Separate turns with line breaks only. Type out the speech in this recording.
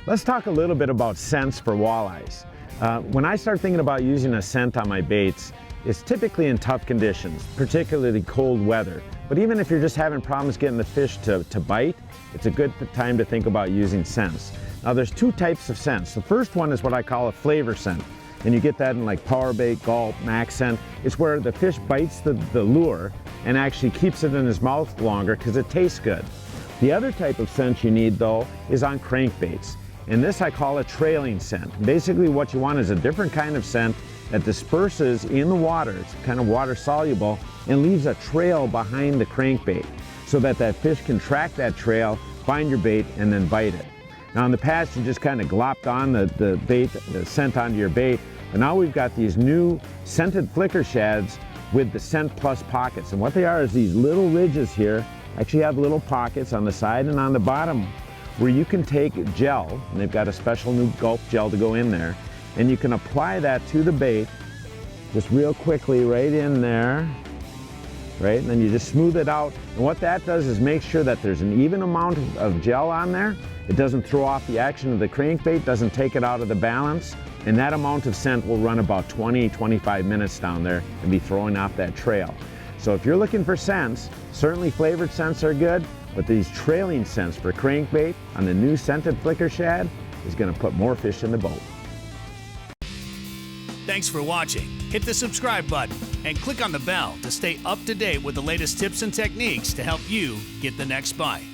Let's talk a little bit about scents for walleyes. When I start thinking about using a scent on my baits, it's typically in tough conditions, particularly cold weather. But even if you're just having problems getting the fish to bite, it's a good time to think about using scents. Now there's two types of scents. The first one is what I call a flavor scent. And you get that in like power bait, gulp, max scent. It's where the fish bites the lure and actually keeps it in his mouth longer because it tastes good. The other type of scent you need though is on crankbaits. And this I call a trailing scent. Basically what you want is a different kind of scent that disperses in the water. It's kind of water soluble and leaves a trail behind the crankbait so that that fish can track that trail, find your bait, and then bite it. Now in the past you just kind of glopped on the bait, the scent onto your bait, but now we've got these new Scented Flicker Shads with the Scent Plus pockets. And what they are is these little ridges here, actually have little pockets on the side and on the bottom where you can take gel, and they've got a special new gulp gel to go in there, and you can apply that to the bait just real quickly right in there, right? And then you just smooth it out. And what that does is make sure that there's an even amount of gel on there. It doesn't throw off the action of the crankbait, doesn't take it out of the balance, and that amount of scent will run about 20-25 minutes down there and be throwing off that trail. So if you're looking for scents, certainly flavored scents are good, but these trailing scents for crankbait on the new Scented Flicker Shad is going to put more fish in the boat.
Thanks for watching. Hit the subscribe button and click on the bell to stay up to date with the latest tips and techniques to help you get the next bite.